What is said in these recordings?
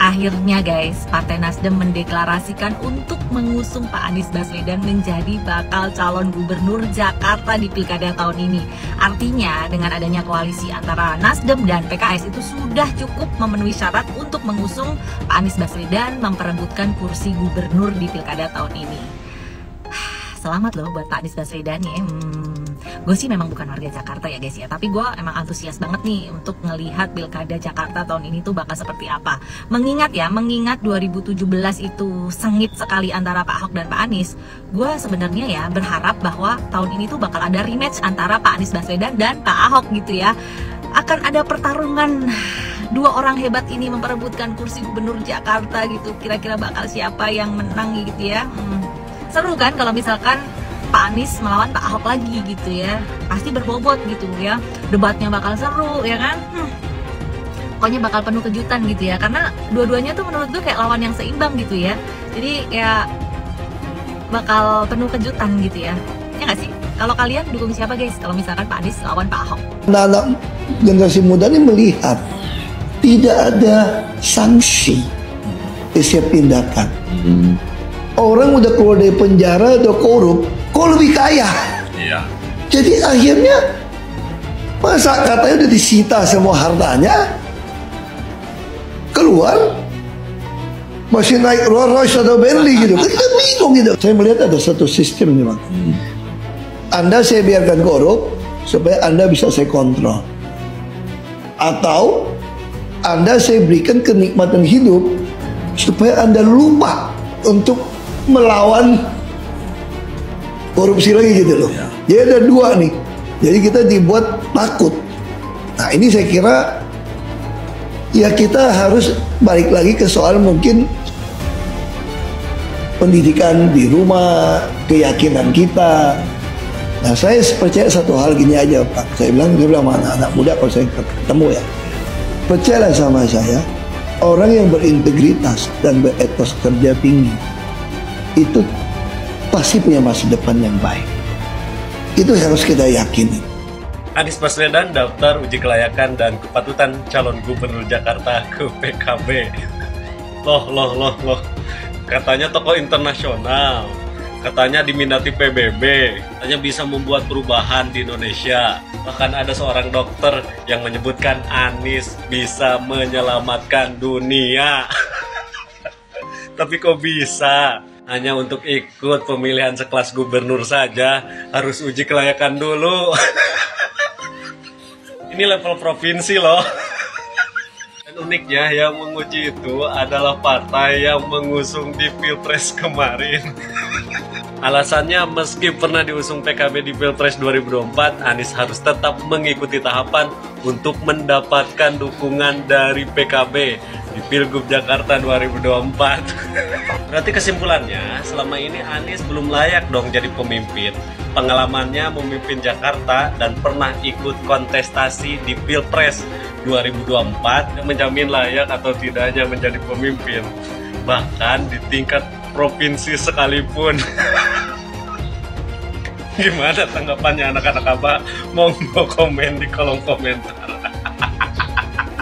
Akhirnya guys, Partai Nasdem mendeklarasikan untuk mengusung Pak Anies Baswedan menjadi bakal calon gubernur Jakarta di Pilkada tahun ini. Artinya dengan adanya koalisi antara Nasdem dan PKS itu sudah cukup memenuhi syarat untuk mengusung Pak Anies Baswedan memperebutkan kursi gubernur di Pilkada tahun ini. Selamat loh buat Pak Anies Baswedan ya. Gue sih memang bukan warga Jakarta ya guys ya, tapi gue emang antusias banget nih untuk ngelihat Pilkada Jakarta tahun ini tuh bakal seperti apa. Mengingat 2017 itu sengit sekali antara Pak Ahok dan Pak Anies. Gue sebenarnya ya berharap bahwa tahun ini tuh bakal ada rematch antara Pak Anies Baswedan dan Pak Ahok gitu ya. Akan ada pertarungan dua orang hebat ini memperebutkan kursi gubernur Jakarta gitu. Kira-kira bakal siapa yang menang gitu ya. Seru kan kalau misalkan Pak Anies melawan Pak Ahok lagi gitu ya, pasti berbobot gitu ya, debatnya bakal seru ya kan. Pokoknya bakal penuh kejutan gitu ya, karena dua-duanya tuh menurut gue kayak lawan yang seimbang gitu ya, jadi ya bakal penuh kejutan gitu ya nggak sih? Kalau kalian dukung siapa guys kalau misalkan Pak Anies lawan Pak Ahok? Anak generasi muda ini melihat tidak ada sanksi setiap tindakan. Orang udah keluar dari penjara atau korup, kok lebih kaya? Iya. Jadi akhirnya masa katanya udah disita semua hartanya, keluar masih naik Rolls Royce atau Bentley gitu. Kita bingung gitu. Saya melihat ada satu sistem memang. Anda saya biarkan korup supaya Anda bisa saya kontrol, atau Anda saya berikan kenikmatan hidup supaya Anda lupa untuk melawan korupsi lagi gitu loh. Jadi ada dua nih. Jadi kita dibuat takut. Nah ini saya kira ya kita harus balik lagi ke soal mungkin pendidikan di rumah, keyakinan kita. Nah saya percaya satu hal gini aja Pak. Saya bilang sama anak-anak muda kalau saya ketemu ya, percayalah sama saya, orang yang berintegritas dan beretos kerja tinggi itu pasti punya masa depan yang baik. Itu harus kita yakini. Anies Baswedan daftar uji kelayakan dan kepatutan calon gubernur Jakarta ke PKB. Loh. Katanya tokoh internasional, katanya diminati PBB, katanya bisa membuat perubahan di Indonesia. Bahkan ada seorang dokter yang menyebutkan Anies bisa menyelamatkan dunia. Tapi kok bisa? Hanya untuk ikut pemilihan sekelas gubernur saja harus uji kelayakan dulu. Ini level provinsi loh. Dan uniknya yang menguji itu adalah partai yang mengusung di Pilpres kemarin. Alasannya meski pernah diusung PKB di Pilpres 2024, Anies harus tetap mengikuti tahapan untuk mendapatkan dukungan dari PKB di Pilgub Jakarta 2024. Berarti kesimpulannya, selama ini Anies belum layak dong jadi pemimpin. Pengalamannya memimpin Jakarta dan pernah ikut kontestasi di Pilpres 2024 menjamin layak atau tidaknya menjadi pemimpin. Bahkan di tingkat provinsi sekalipun. Gimana tanggapannya anak-anak Abah? Monggo komen di kolom komentar.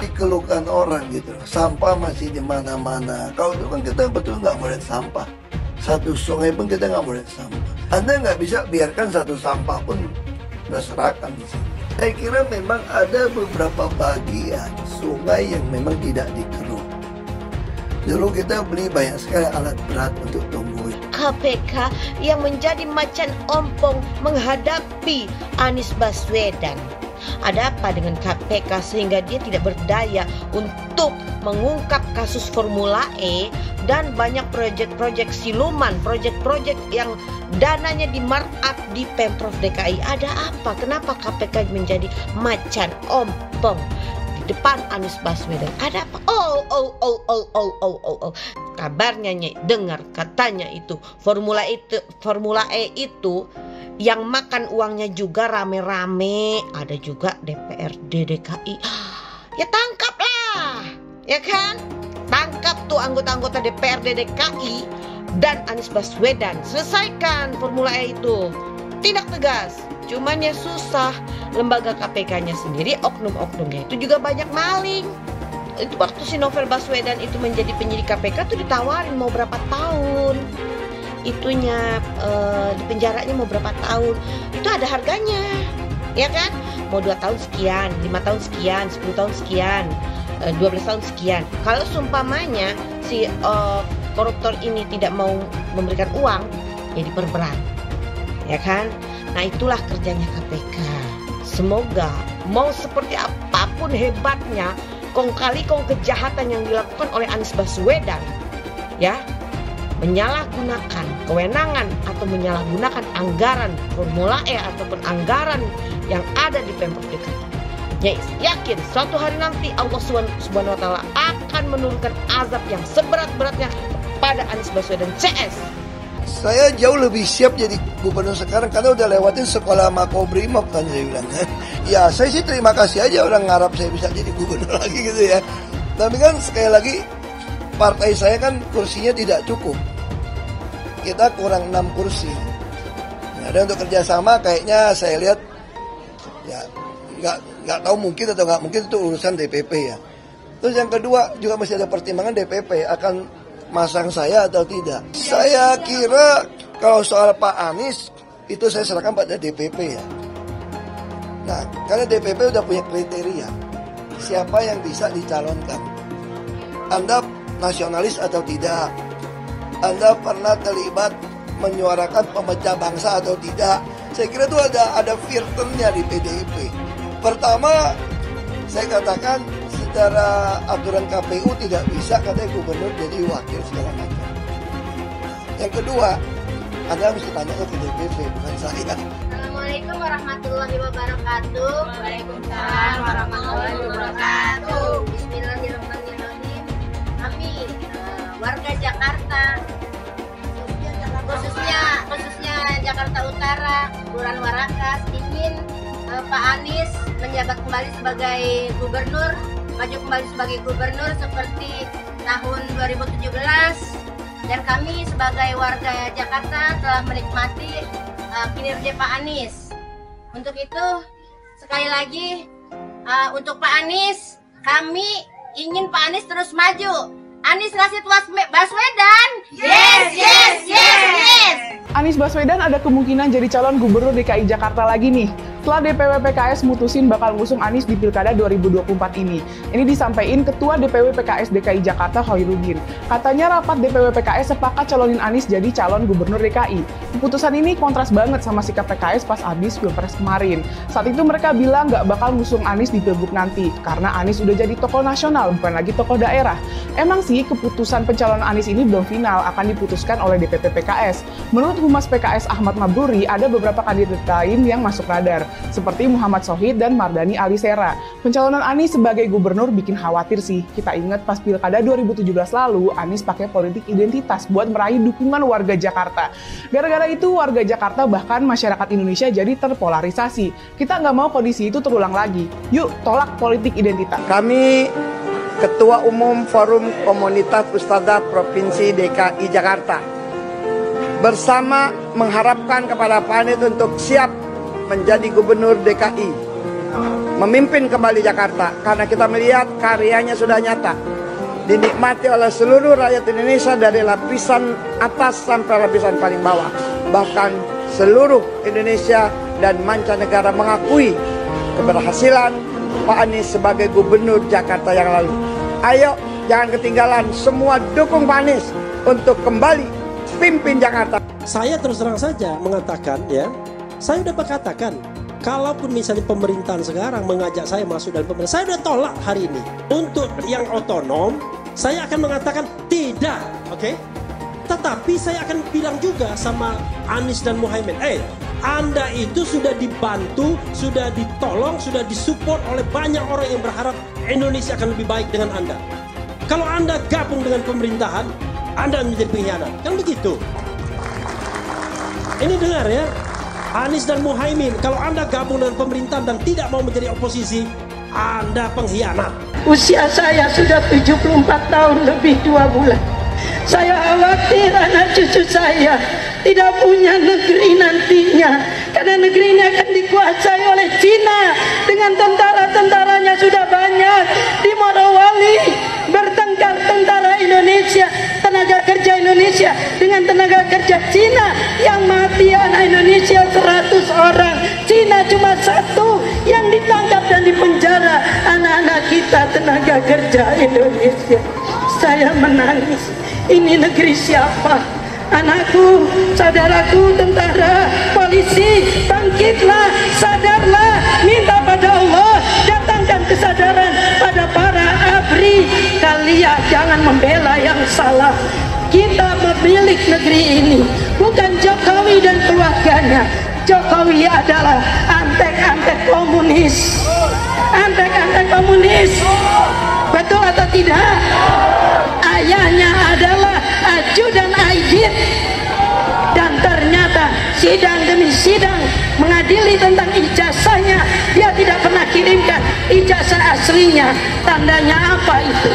Dikeluhkan orang gitu, sampah masih di mana-mana. Kalau itu kan kita betul nggak boleh sampah. Satu sungai pun kita nggak boleh sampah. Anda nggak bisa biarkan satu sampah pun berserakan di sini. Saya kira memang ada beberapa bagian sungai yang memang tidak dikeruk. Dulu kita beli banyak sekali alat berat untuk tumbuh. KPK yang menjadi macan ompong menghadapi Anies Baswedan. Ada apa dengan KPK sehingga dia tidak berdaya untuk mengungkap kasus Formula E dan banyak proyek-proyek siluman, proyek-proyek yang dananya di markup di Pemprov DKI. Ada apa? Kenapa KPK menjadi macan ompong di depan Anies Baswedan? Ada apa? Kabarnya dengar katanya itu Formula E itu yang makan uangnya juga rame-rame, ada juga DPRD DKI. Ya tangkaplah, ya kan? Tangkap tuh anggota-anggota DPRD DKI dan Anies Baswedan. Selesaikan Formula E itu. Tindak tegas. Cuman ya susah. Lembaga KPK-nya sendiri, oknum-oknumnya itu juga banyak maling. itu waktu si Novel Baswedan itu menjadi penyidik KPK tuh ditawarin mau berapa tahun itunya, di penjaranya mau berapa tahun, itu ada harganya, ya kan? Mau 2 tahun sekian, 5 tahun sekian, 10 tahun sekian, 12 tahun sekian. Kalau seumpamanya si koruptor ini tidak mau memberikan uang, ya diperberat, ya kan? Nah itulah kerjanya KPK. Semoga mau seperti apapun hebatnya, kong kali kejahatan yang dilakukan oleh Anies Baswedan, ya, menyalahgunakan kewenangan atau menyalahgunakan anggaran Formula E ataupun anggaran yang ada di Pemprov DKI. Ya, yakin suatu hari nanti Allah Subhanahu wa Ta'ala akan menurunkan azab yang seberat-beratnya pada Anies Baswedan CS. Saya jauh lebih siap jadi gubernur sekarang karena udah lewatin sekolah Makobrimob kan, saya bilang. Ya saya sih terima kasih aja orang ngarap saya bisa jadi gubernur lagi gitu ya. Tapi kan sekali lagi partai saya kan kursinya tidak cukup. Kita kurang 6 kursi. Nah, dan untuk kerjasama kayaknya saya lihat ya nggak tahu mungkin atau nggak mungkin itu urusan DPP ya. Terus yang kedua juga masih ada pertimbangan DPP akan masang saya atau tidak. Saya kira kalau soal Pak Anies itu saya serahkan pada DPP ya. Nah, karena DPP udah punya kriteria siapa yang bisa dicalonkan. Anda nasionalis atau tidak? Anda pernah terlibat menyuarakan pemecah bangsa atau tidak? Saya kira itu ada filternya di PDIP. Pertama, saya katakan secara aturan KPU tidak bisa katanya gubernur jadi wakil segala macam. Yang kedua, Anda mesti tanya ke DPP bukan saya. Assalamualaikum warahmatullahi wabarakatuh. Waalaikumsalam warahmatullahi wabarakatuh. Bismillahirrahmanirrahim. Kami warga Jakarta, khususnya Jakarta Utara, Kelurahan Warakas, ingin Pak Anies menjabat kembali sebagai gubernur, maju kembali sebagai gubernur seperti tahun 2017, dan kami sebagai warga Jakarta telah menikmati kinerja Pak Anies. Untuk itu sekali lagi untuk Pak Anies, kami ingin Pak Anies terus maju. Anies Rashid Baswedan, yes, yes, yes, yes. Anies Baswedan ada kemungkinan jadi calon gubernur DKI Jakarta lagi nih. Setelah DPW PKS mutusin bakal ngusung Anies di Pilkada 2024 ini. Ini disampaikan Ketua DPW PKS DKI Jakarta Khairuddin. Katanya rapat DPW PKS sepakat calonin Anies jadi calon gubernur DKI. Keputusan ini kontras banget sama sikap PKS pas habis Pilpres kemarin. Saat itu mereka bilang nggak bakal ngusung Anies di Pilgub nanti, karena Anies udah jadi tokoh nasional, bukan lagi tokoh daerah. Emang sih keputusan pencalonan Anies ini belum final, akan diputuskan oleh DPP PKS. Menurut Humas PKS Ahmad Mabruri, ada beberapa kandidat lain yang masuk radar, seperti Muhammad Sohid dan Mardani Alisera. Pencalonan Anies sebagai gubernur bikin khawatir sih. Kita ingat pas Pilkada 2017 lalu, Anies pakai politik identitas buat meraih dukungan warga Jakarta. Gara-gara itu, warga Jakarta bahkan masyarakat Indonesia jadi terpolarisasi. Kita nggak mau kondisi itu terulang lagi. Yuk, tolak politik identitas. Kami Ketua Umum Forum Komunitas Ustadzah Provinsi DKI Jakarta bersama mengharapkan kepada Pak Anies untuk siap menjadi gubernur DKI, memimpin kembali Jakarta, karena kita melihat karyanya sudah nyata, dinikmati oleh seluruh rakyat Indonesia dari lapisan atas sampai lapisan paling bawah. Bahkan seluruh Indonesia dan mancanegara mengakui keberhasilan Pak Anies sebagai gubernur Jakarta yang lalu. Ayo, jangan ketinggalan, semua dukung Pak Anies untuk kembali pimpin Jakarta. Saya terus terang saja mengatakan ya, saya sudah berkatakan, kalaupun misalnya pemerintahan sekarang mengajak saya masuk dalam pemerintahan, saya sudah tolak hari ini. Untuk yang otonom, saya akan mengatakan tidak, oke? Tetapi saya akan bilang juga sama Anies dan Muhaimin, Anda itu sudah dibantu, sudah ditolong, sudah disupport oleh banyak orang yang berharap Indonesia akan lebih baik dengan Anda. Kalau Anda gabung dengan pemerintahan, Anda menjadi pengkhianat, kan begitu? Ini dengar ya, Anies dan Muhaimin, kalau Anda gabung dengan pemerintahan dan tidak mau menjadi oposisi, Anda pengkhianat. Usia saya sudah 74 tahun lebih 2 bulan. Saya khawatir anak cucu saya tidak punya negeri nantinya, karena negeri ini akan dikuasai oleh Cina dengan tentara-tentaranya sudah banyak. Di Morowali bertengkar tentara Indonesia, tenaga kerja Indonesia dengan tenaga kerja Cina, yang mati anak Indonesia 100 orang, Cina cuma 1 yang ditangkap dan dipenjara anak-anak kita tenaga kerja Indonesia. Saya menangis, ini negeri siapa? Anakku, saudaraku, tentara, polisi, bangkitlah, sadarlah, minta pada Allah, datangkan kesadaran pada para ABRI. Kalian jangan membela yang salah. Kita pemilik negeri ini, bukan Jokowi dan keluarganya. Jokowi adalah antek-antek komunis. Antek-antek komunis. Betul atau tidak? Ayahnya adalah ajudan Aidit. Dan ternyata sidang demi sidang mengadili tentang ijazahnya, dia tidak pernah kirimkan ijazah aslinya. Tandanya apa itu?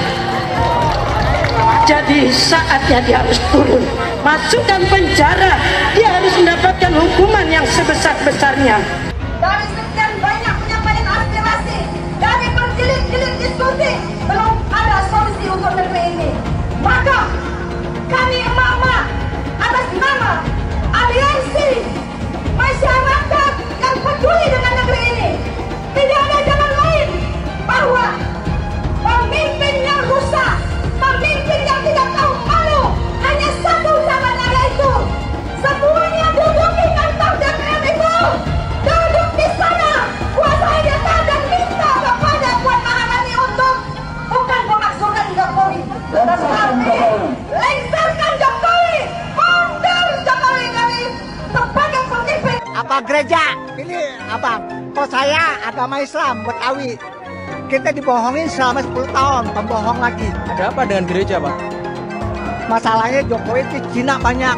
Jadi saatnya dia harus turun, masukkan penjara, dia harus mendapatkan hukuman yang sebesar-besarnya. Dari sekian banyak penyampaian aspirasi, dari berjilid-jilid diskusi, belum ada solusi untuk negeri ini. Maka kami emak-emak atas nama aliansi masyarakat yang peduli dengan negeri ini, tidak ada jalan lain bahwa pemimpin yang rusak, pemimpin yang tidak tahu malu, hanya satu caranya, yaitu semuanya duduk di kantor DPR itu, duduk di sana, kuasai data dan minta kepada Puan Maharani untuk bukan memakzulkan Jokowi, tetapi lengserkan Jokowi, mundur Jokowi dari sebagai pemimpin. Apa gereja? Ini apa? Kok saya agama Islam Betawi. Kita dibohongin selama 10 tahun, pembohong lagi. Ada apa dengan gereja, Pak? Masalahnya Jokowi itu Cina banyak.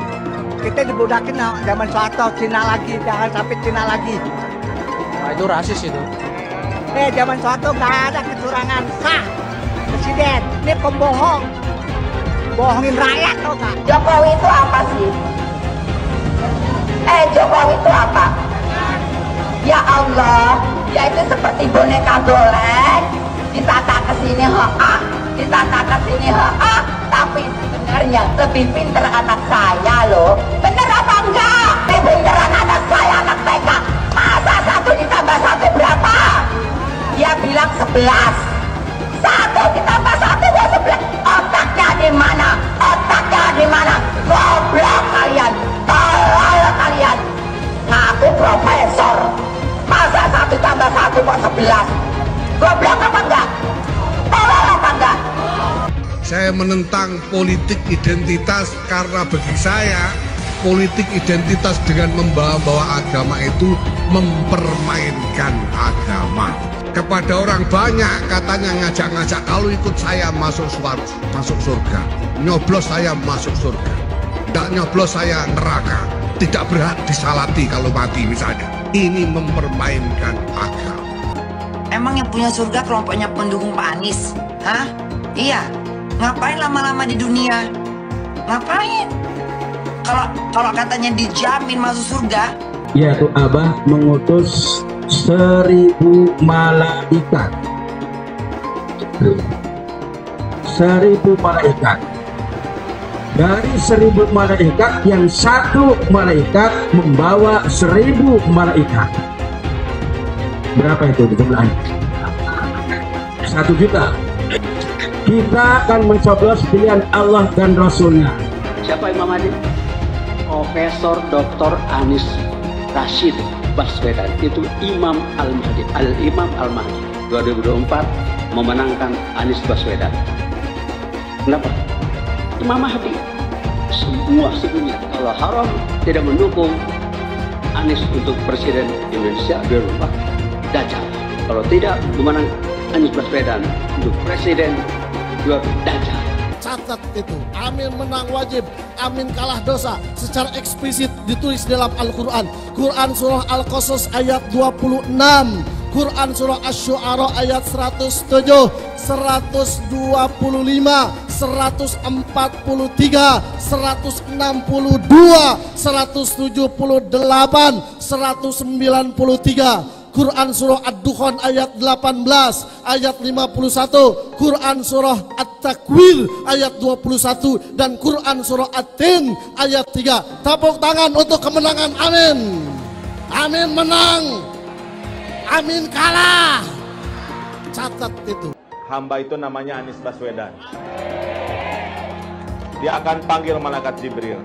Kita dibudakin zaman Soeharto, Cina lagi, jangan sampai Cina lagi. Nah, itu rasis itu. Zaman Soeharto nggak ada kecurangan, sah. Presiden, ini pembohong. Bohongin rakyat, tau nggak? Jokowi itu apa sih? Jokowi itu apa? Ya Allah, dia itu seperti boneka golek, ditata ke sini ditata ke sini tapi sebenarnya lebih pinter anak saya loh. Bener apa enggak? Lebih pinteran anak saya, anak TK. Masa 1 ditambah 1 berapa? Dia bilang 11. 1 ditambah 1 ya 11. Otaknya di mana? Otaknya di mana? Goblok kalian, tolol kalian. Ngaku profesor, masa 1 tambah 1 kok 11? Goblok apa enggak? Tolol apa enggak? Saya menentang politik identitas karena bagi saya politik identitas dengan membawa-bawa agama itu mempermainkan agama. Kepada orang banyak katanya ngajak-ngajak, kalau ikut saya masuk surga, nyoblos saya masuk surga, tidak nyoblos saya neraka, tidak berhak disalati kalau mati misalnya. Ini mempermainkan agama. Emang yang punya surga kelompoknya pendukung Pak Anies? Hah? Iya. Ngapain lama-lama di dunia? Ngapain? Kalau katanya dijamin masuk surga? Yaitu Abah mengutus 1000 malaikat. 1000 malaikat. Dari 1000 malaikat, yang 1 malaikat membawa 1000 malaikat. Berapa itu jumlahnya? 1 juta. Kita akan mencoblos pilihan Allah dan Rasulnya. Siapa Imam Mahdi? Profesor Dr. Anies Rashid Baswedan, itu Imam Al-Mahdi, Al-Imam Al-Mahdi. 2024 memenangkan Anies Baswedan. Kenapa? Imam Mahdi. Semua sedunia, kalau haram tidak mendukung Anies untuk Presiden Indonesia 2024, Dajjal. Kalau tidak memenang Anies Baswedan untuk Presiden, Dajjal. Catat itu, amin menang wajib, amin kalah dosa. Secara eksplisit ditulis dalam Al-Quran. Quran surah Al-Qasas ayat 26. Quran surah Asy-Syu'ara ayat 107, 125, 143, 162, 178, 193. Quran surah Ad-Dukhan ayat 18, ayat 51, Quran surah At-Takwir ayat 21, dan Quran surah At-Tin ayat 3. Tepuk tangan untuk kemenangan. Amin. Amin menang, amin kalah. Catat itu. Hamba itu namanya Anies Baswedan. Dia akan panggil malaikat Jibril.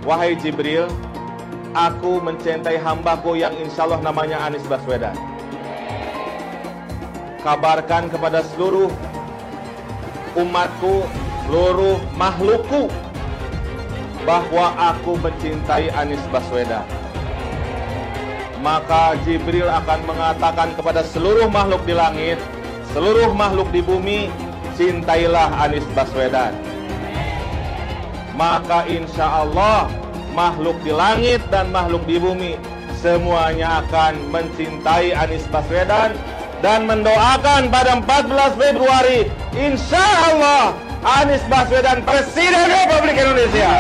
Wahai Jibril, aku mencintai hambaku yang insya Allah namanya Anies Baswedan. Kabarkan kepada seluruh umatku, seluruh makhlukku, bahwa aku mencintai Anies Baswedan. Maka Jibril akan mengatakan kepada seluruh makhluk di langit, seluruh makhluk di bumi, cintailah Anies Baswedan. Maka insya Allah makhluk di langit dan makhluk di bumi semuanya akan mencintai Anies Baswedan dan mendoakan pada 14 Februari insya Allah Anies Baswedan Presiden Republik Indonesia.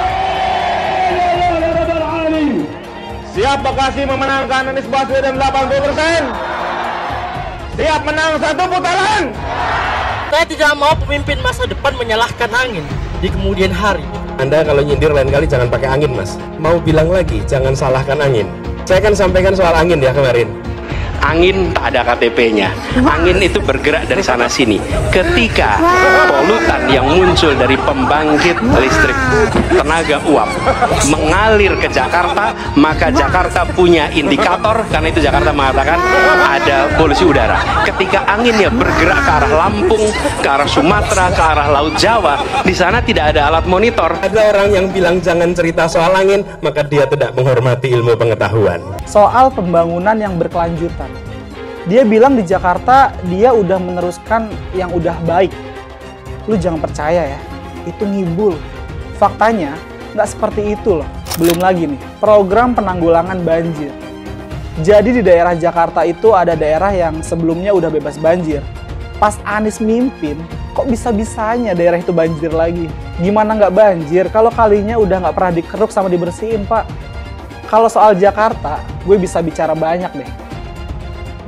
Siap Bekasi memenangkan Anies Baswedan 80%? Siap menang satu putaran? Saya tidak mau pemimpin masa depan menyalahkan angin di kemudian hari. Anda kalau nyindir lain kali jangan pakai angin, Mas. Mau bilang lagi, jangan salahkan angin. Saya kan sampaikan soal angin ya kemarin. Angin tak ada KTP-nya. Angin itu bergerak dari sana sini. Ketika polutan yang muncul dari pembangkit listrik tenaga uap mengalir ke Jakarta, maka Jakarta punya indikator, karena itu Jakarta mengatakan ada polusi udara. Ketika anginnya bergerak ke arah Lampung, ke arah Sumatera, ke arah Laut Jawa, di sana tidak ada alat monitor. Ada orang yang bilang jangan cerita soal angin, maka dia tidak menghormati ilmu pengetahuan. Soal pembangunan yang berkelanjutan. Dia bilang di Jakarta dia udah meneruskan yang udah baik. Lu jangan percaya ya, itu ngibul. Faktanya nggak seperti itu loh. Belum lagi nih, program penanggulangan banjir. Jadi di daerah Jakarta itu ada daerah yang sebelumnya udah bebas banjir. Pas Anies mimpin, kok bisa-bisanya daerah itu banjir lagi? Gimana nggak banjir kalau kalinya udah nggak pernah dikeruk sama dibersihin, Pak? Kalau soal Jakarta, gue bisa bicara banyak deh.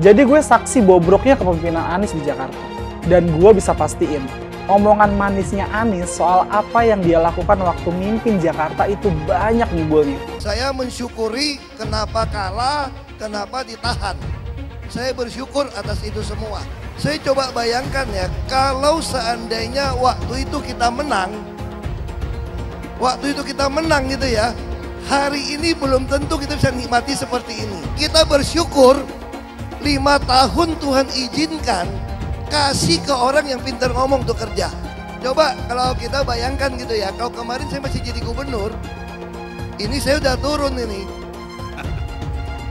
Jadi gue saksi bobroknya kepemimpinan Anies di Jakarta. Dan gue bisa pastiin, omongan manisnya Anies soal apa yang dia lakukan waktu mimpin Jakarta itu banyak nyebulnya. Saya mensyukuri kenapa kalah, kenapa ditahan. Saya bersyukur atas itu semua. Saya coba bayangkan ya, kalau seandainya waktu itu kita menang gitu ya, hari ini belum tentu kita bisa nikmati seperti ini. Kita bersyukur 5 tahun Tuhan izinkan kasih ke orang yang pintar ngomong untuk kerja. Coba kalau kita bayangkan gitu ya, kalau kemarin saya masih jadi gubernur, ini saya udah turun ini.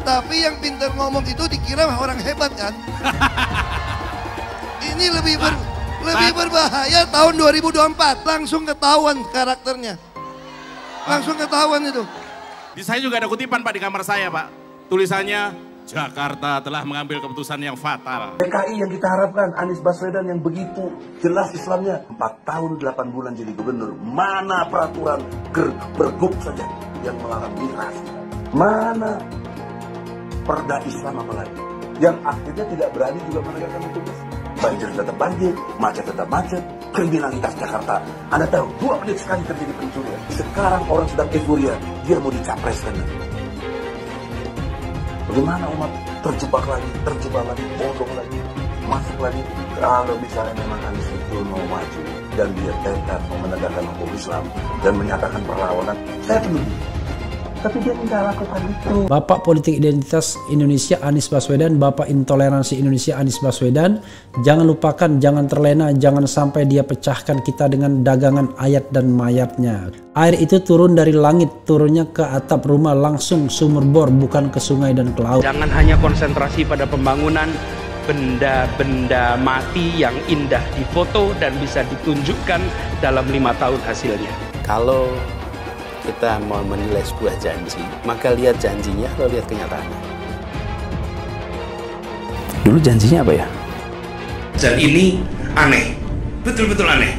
Tapi yang pintar ngomong itu dikira orang hebat kan? Ini lebih berbahaya tahun 2024, langsung ketahuan karakternya. Langsung ketahuan itu. Di saya juga ada kutipan Pak di kamar saya Pak. Tulisannya, Jakarta telah mengambil keputusan yang fatal. DKI yang kita harapkan, Anies Baswedan yang begitu jelas Islamnya. 4 tahun 8 bulan jadi gubernur. Mana peraturan pergub saja yang melarang migrasi? Mana perda Islam apalagi? Yang akhirnya tidak berani juga menegakkan hukum. Banjir tetap banjir, macet tetap macet. Kriminalitas Jakarta, Anda tahu 2 menit sekali terjadi pencurian. Sekarang orang sedang euforia, dia mau dicapreskan. Bagaimana umat terjebak lagi, bodoh lagi, masuk lagi. Kalau misalnya memang Anies itu mau maju dan dia tekad mau menegakkan hukum Islam dan menyatakan perlawanan, saya peduli. Tapi dia tidak lakukan itu. Bapak politik identitas Indonesia Anies Baswedan, Bapak intoleransi Indonesia Anies Baswedan. Jangan lupakan, jangan terlena, jangan sampai dia pecahkan kita dengan dagangan ayat dan mayatnya. Air itu turun dari langit, turunnya ke atap rumah langsung sumur bor, bukan ke sungai dan ke laut. Jangan hanya konsentrasi pada pembangunan benda-benda mati yang indah difoto dan bisa ditunjukkan dalam 5 tahun hasilnya. Kalau kita mau menilai sebuah janji, maka lihat janjinya, lalu lihat kenyataannya. Dulu janjinya apa ya? Dan ini aneh, betul-betul aneh.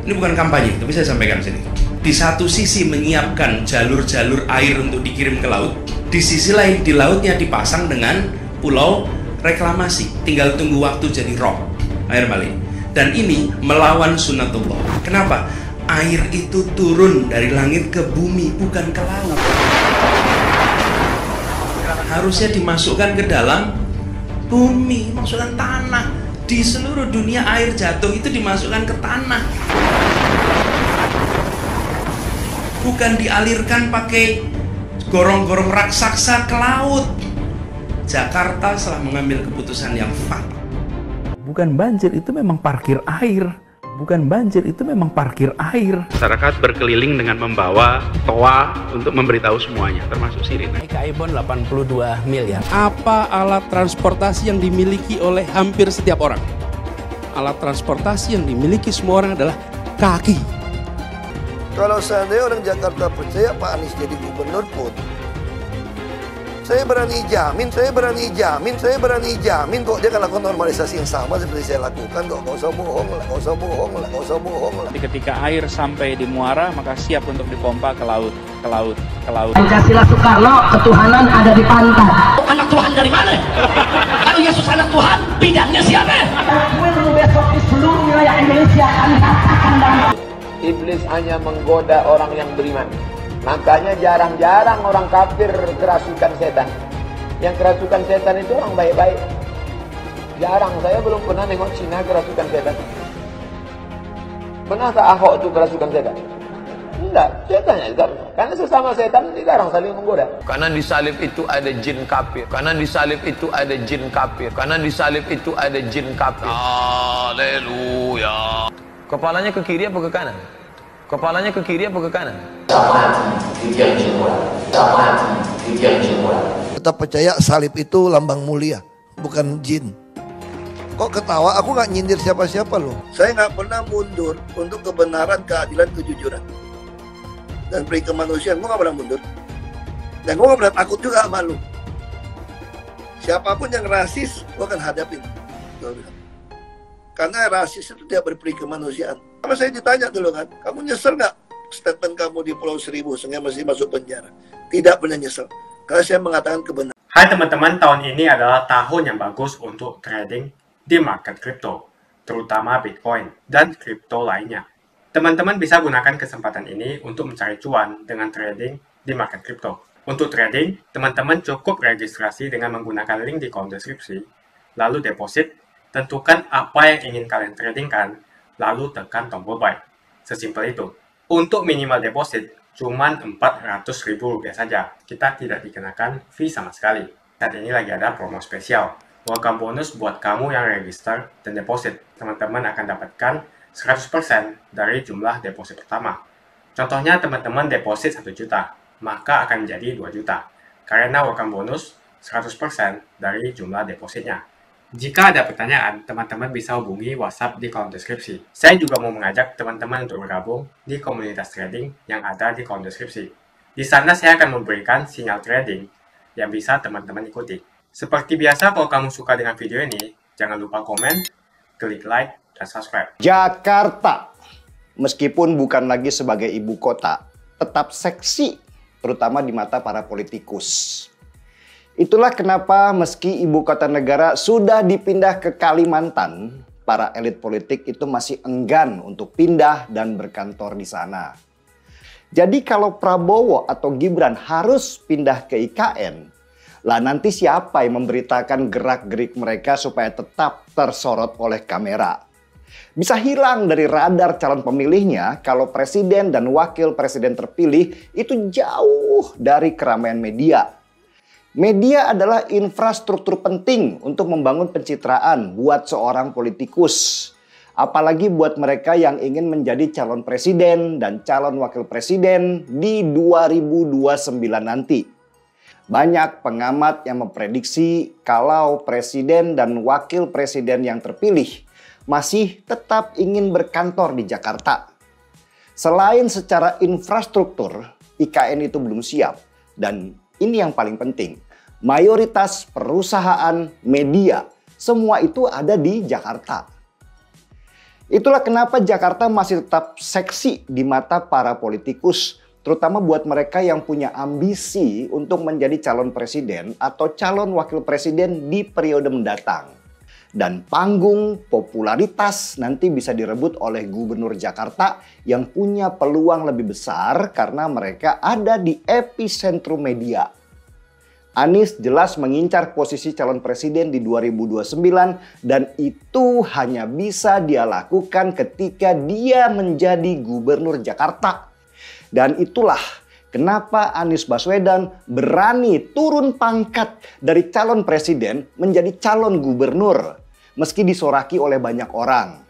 Ini bukan kampanye, tapi saya sampaikan sini. Di satu sisi menyiapkan jalur-jalur air untuk dikirim ke laut, di sisi lain di lautnya dipasang dengan pulau reklamasi, tinggal tunggu waktu jadi rob, air balik. Dan ini melawan sunnatullah. Kenapa? Air itu turun dari langit ke bumi, bukan ke laut. Harusnya dimasukkan ke dalam bumi, masukkan tanah. Di seluruh dunia air jatuh itu dimasukkan ke tanah, bukan dialirkan pakai gorong-gorong raksasa ke laut. Jakarta telah mengambil keputusan yang fatal. Bukan banjir, itu memang parkir air. Bukan banjir, itu memang parkir air. Masyarakat berkeliling dengan membawa toa untuk memberitahu semuanya, termasuk sirine. KAI-BON 82 miliar. Apa alat transportasi yang dimiliki oleh hampir setiap orang? Alat transportasi yang dimiliki semua orang adalah kaki. Kalau seandainya orang Jakarta percaya Pak Anies jadi gubernur pun, saya berani jamin kok dia akan lakukan normalisasi yang sama seperti saya lakukan kok. Gak usah bohong lah. Ketika air sampai di muara, maka siap untuk dipompa ke laut. Pancasila Soekarno, ketuhanan ada di pantai. Anak Tuhan dari mana? Kalau Yesus anak Tuhan, bidangnya siapa? Besok di seluruh wilayah Indonesia kami katakan dan Iblis hanya menggoda orang yang beriman. Makanya jarang-jarang orang kafir kerasukan setan. Yang kerasukan setan itu orang baik-baik. Jarang, saya belum pernah nengok Cina kerasukan setan. Pernah tak Ahok itu kerasukan setan? Enggak, setannya juga pernah. Karena sesama setan dilarang saling menggoda. Karena di salib itu ada jin kafir. Haleluya. Kepalanya ke kiri apa ke kanan? Kita percaya salib itu lambang mulia, bukan jin. Kok ketawa? Aku nggak nyindir siapa-siapa loh. Saya nggak pernah mundur untuk kebenaran, keadilan, kejujuran, dan peri kemanusiaan. Gue nggak pernah mundur. Dan gue nggak pernah takut juga sama lu. Siapapun yang rasis, gue akan hadapin. Karena rasis itu tidak berperi kemanusiaan. Sama saya ditanya dulu kan, kamu nyesel nggak statement kamu di Pulau Seribu sehingga masih masuk penjara? Tidak pernah nyesel, karena saya mengatakan kebenaran. Hai teman-teman, tahun ini adalah tahun yang bagus untuk trading di market kripto, terutama Bitcoin dan kripto lainnya. Teman-teman bisa gunakan kesempatan ini untuk mencari cuan dengan trading di market kripto. Untuk trading, teman-teman cukup registrasi dengan menggunakan link di kolom deskripsi, lalu deposit. Tentukan apa yang ingin kalian tradingkan, lalu tekan tombol buy. Sesimpel itu. Untuk minimal deposit, cuma Rp400.000 saja. Kita tidak dikenakan fee sama sekali. Saat ini lagi ada promo spesial. Welcome bonus buat kamu yang register dan deposit. Teman-teman akan dapatkan 100% dari jumlah deposit pertama. Contohnya teman-teman deposit 1 juta, maka akan menjadi 2 juta. Karena welcome bonus 100% dari jumlah depositnya. Jika ada pertanyaan, teman-teman bisa hubungi WhatsApp di kolom deskripsi. Saya juga mau mengajak teman-teman untuk bergabung di komunitas trading yang ada di kolom deskripsi. Di sana saya akan memberikan sinyal trading yang bisa teman-teman ikuti. Seperti biasa, kalau kamu suka dengan video ini, jangan lupa komen, klik like, dan subscribe. Jakarta, meskipun bukan lagi sebagai ibu kota, tetap seksi, terutama di mata para politikus. Itulah kenapa meski ibu kota negara sudah dipindah ke Kalimantan, para elit politik itu masih enggan untuk pindah dan berkantor di sana. Jadi kalau Prabowo atau Gibran harus pindah ke IKN, lah nanti siapa yang memberitakan gerak-gerik mereka supaya tetap tersorot oleh kamera? Bisa hilang dari radar calon pemilihnya kalau presiden dan wakil presiden terpilih itu jauh dari keramaian media. Media adalah infrastruktur penting untuk membangun pencitraan buat seorang politikus. Apalagi buat mereka yang ingin menjadi calon presiden dan calon wakil presiden di 2029 nanti. Banyak pengamat yang memprediksi kalau presiden dan wakil presiden yang terpilih masih tetap ingin berkantor di Jakarta. Selain secara infrastruktur, IKN itu belum siap. Dan ini yang paling penting. Mayoritas perusahaan media Semua itu ada di Jakarta. Itulah kenapa Jakarta masih tetap seksi di mata para politikus, terutama buat mereka yang punya ambisi untuk menjadi calon presiden atau calon wakil presiden di periode mendatang. Dan panggung popularitas nanti bisa direbut oleh Gubernur Jakarta yang punya peluang lebih besar karena mereka ada di epicentrum media. Anies jelas mengincar posisi calon presiden di 2029 dan itu hanya bisa dia lakukan ketika dia menjadi Gubernur Jakarta. Dan itulah kenapa Anies Baswedan berani turun pangkat dari calon presiden menjadi calon gubernur. Meski disoraki oleh banyak orang.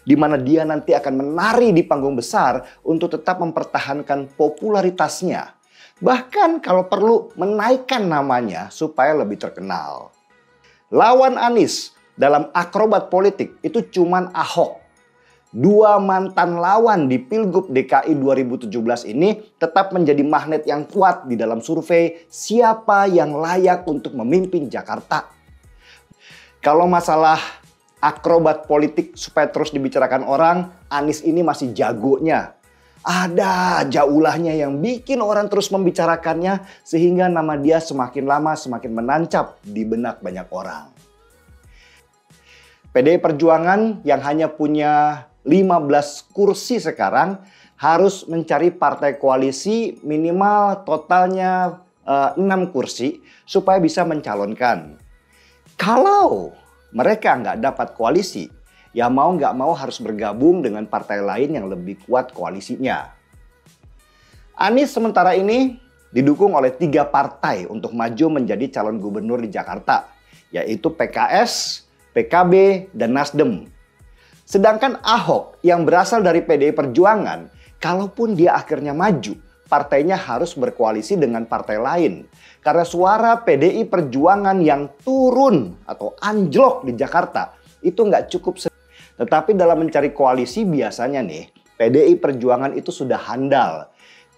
Di mana dia nanti akan menari di panggung besar untuk tetap mempertahankan popularitasnya. Bahkan kalau perlu menaikkan namanya supaya lebih terkenal. Lawan Anies dalam akrobat politik itu cuman Ahok. Dua mantan lawan di Pilgub DKI 2017 ini tetap menjadi magnet yang kuat di dalam survei siapa yang layak untuk memimpin Jakarta. Kalau masalah akrobat politik supaya terus dibicarakan orang, Anies ini masih jagonya. Ada aja ulahnya yang bikin orang terus membicarakannya sehingga nama dia semakin lama semakin menancap di benak banyak orang. PDI Perjuangan yang hanya punya 15 kursi sekarang harus mencari partai koalisi minimal totalnya 6 kursi supaya bisa mencalonkan. Kalau mereka nggak dapat koalisi, ya mau nggak mau harus bergabung dengan partai lain yang lebih kuat koalisinya. Anies sementara ini didukung oleh 3 partai untuk maju menjadi calon gubernur di Jakarta, yaitu PKS, PKB, dan Nasdem. Sedangkan Ahok yang berasal dari PDI Perjuangan, kalaupun dia akhirnya maju, partainya harus berkoalisi dengan partai lain. Karena suara PDI Perjuangan yang turun atau anjlok di Jakarta itu nggak cukup. Tetapi dalam mencari koalisi biasanya nih, PDI Perjuangan itu sudah handal.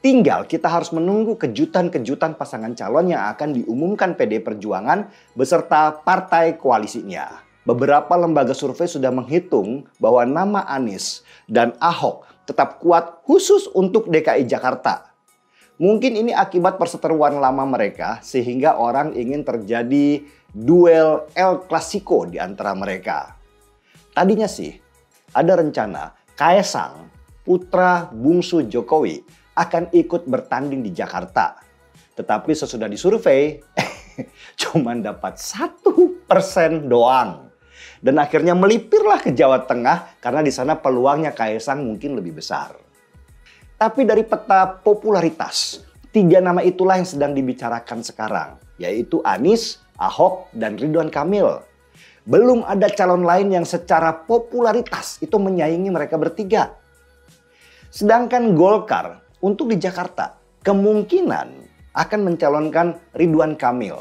Tinggal kita harus menunggu kejutan-kejutan pasangan calon yang akan diumumkan PDI Perjuangan beserta partai koalisinya. Beberapa lembaga survei sudah menghitung bahwa nama Anies dan Ahok tetap kuat khusus untuk DKI Jakarta. Mungkin ini akibat perseteruan lama mereka sehingga orang ingin terjadi duel El Clasico di antara mereka. Tadinya sih ada rencana Kaesang, putra bungsu Jokowi, akan ikut bertanding di Jakarta. Tetapi sesudah disurvei, cuman dapat 1% doang. Dan akhirnya melipirlah ke Jawa Tengah karena di sana peluangnya Kaesang mungkin lebih besar. Tapi dari peta popularitas, 3 nama itulah yang sedang dibicarakan sekarang, yaitu Anies, Ahok, dan Ridwan Kamil. Belum ada calon lain yang secara popularitas itu menyaingi mereka bertiga. Sedangkan Golkar untuk di Jakarta kemungkinan akan mencalonkan Ridwan Kamil.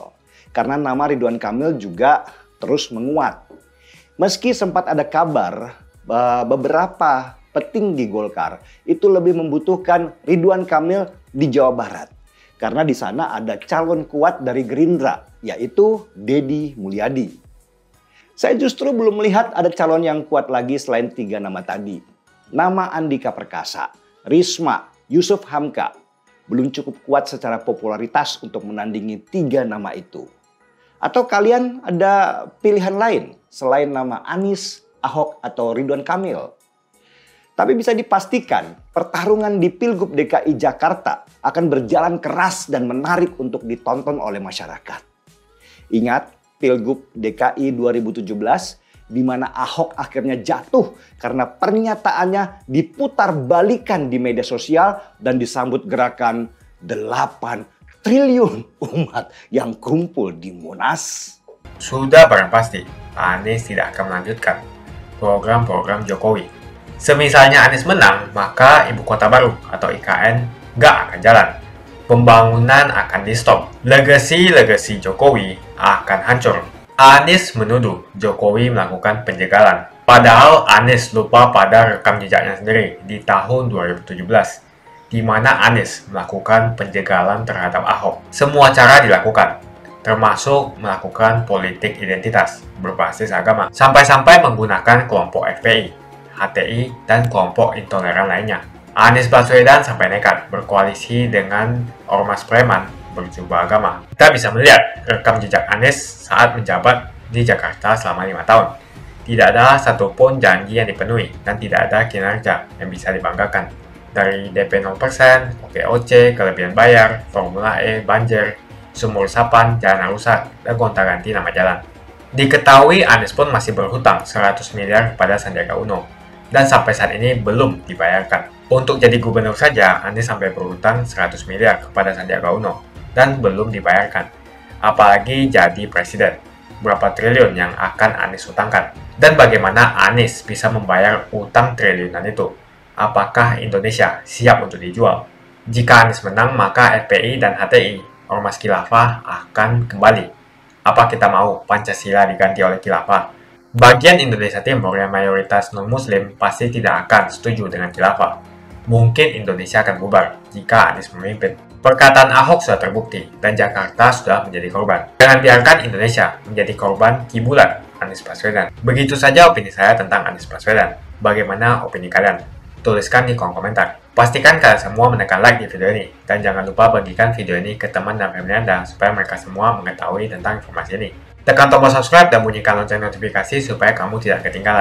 Karena nama Ridwan Kamil juga terus menguat. Meski sempat ada kabar beberapa peting di Golkar itu lebih membutuhkan Ridwan Kamil di Jawa Barat. Karena di sana ada calon kuat dari Gerindra, yaitu Deddy Mulyadi. Saya justru belum melihat ada calon yang kuat lagi selain 3 nama tadi. Nama Andika Perkasa, Risma, Yusuf Hamka belum cukup kuat secara popularitas untuk menandingi 3 nama itu. Atau kalian ada pilihan lain selain nama Anies, Ahok, atau Ridwan Kamil? Tapi bisa dipastikan pertarungan di Pilgub DKI Jakarta akan berjalan keras dan menarik untuk ditonton oleh masyarakat. Ingat Pilgub DKI 2017 di mana Ahok akhirnya jatuh karena pernyataannya diputar balikan di media sosial dan disambut gerakan 8 triliun umat yang kumpul di Monas. Sudah barang pasti Anies tidak akan melanjutkan program-program Jokowi. Semisalnya Anies menang, maka ibu kota baru atau IKN nggak akan jalan. Pembangunan akan di-stop. Legasi Jokowi akan hancur. Anies menuduh Jokowi melakukan penjagalan. Padahal Anies lupa pada rekam jejaknya sendiri di tahun 2017, di mana Anies melakukan penjagalan terhadap Ahok. Semua cara dilakukan. termasuk melakukan politik identitas berbasis agama, sampai-sampai menggunakan kelompok FPI, HTI, dan kelompok intoleran lainnya. Anies Baswedan sampai nekat berkoalisi dengan ormas preman berjubah agama. Kita bisa melihat rekam jejak Anies saat menjabat di Jakarta selama 5 tahun. Tidak ada satupun janji yang dipenuhi dan tidak ada kinerja yang bisa dibanggakan. Dari DP 0%, OKOC, kelebihan bayar, Formula E, banjir, sumur resapan, jalan rusak, dan gonta-ganti nama jalan. Diketahui Anies pun masih berhutang 100 miliar kepada Sandiaga Uno dan sampai saat ini belum dibayarkan. Untuk jadi gubernur saja, Anies sampai berhutang 100 miliar kepada Sandiaga Uno dan belum dibayarkan. Apalagi jadi presiden, berapa triliun yang akan Anies hutangkan? Dan bagaimana Anies bisa membayar utang triliunan itu? Apakah Indonesia siap untuk dijual? Jika Anies menang, maka FPI dan HTI, ormas khilafah, akan kembali. Apa kita mau Pancasila diganti oleh khilafah? Bagian Indonesia Timur yang mayoritas non-muslim pasti tidak akan setuju dengan khilafah. Mungkin Indonesia akan bubar jika Anies memimpin. Perkataan Ahok sudah terbukti dan Jakarta sudah menjadi korban. Jangan biarkan Indonesia menjadi korban kibulan Anies Baswedan. Begitu saja opini saya tentang Anies Baswedan. Bagaimana opini kalian? Tuliskan di kolom komentar. Pastikan kalian semua menekan like di video ini. Dan jangan lupa bagikan video ini ke teman dan family Anda supaya mereka semua mengetahui tentang informasi ini. Tekan tombol subscribe dan bunyikan lonceng notifikasi supaya kamu tidak ketinggalan.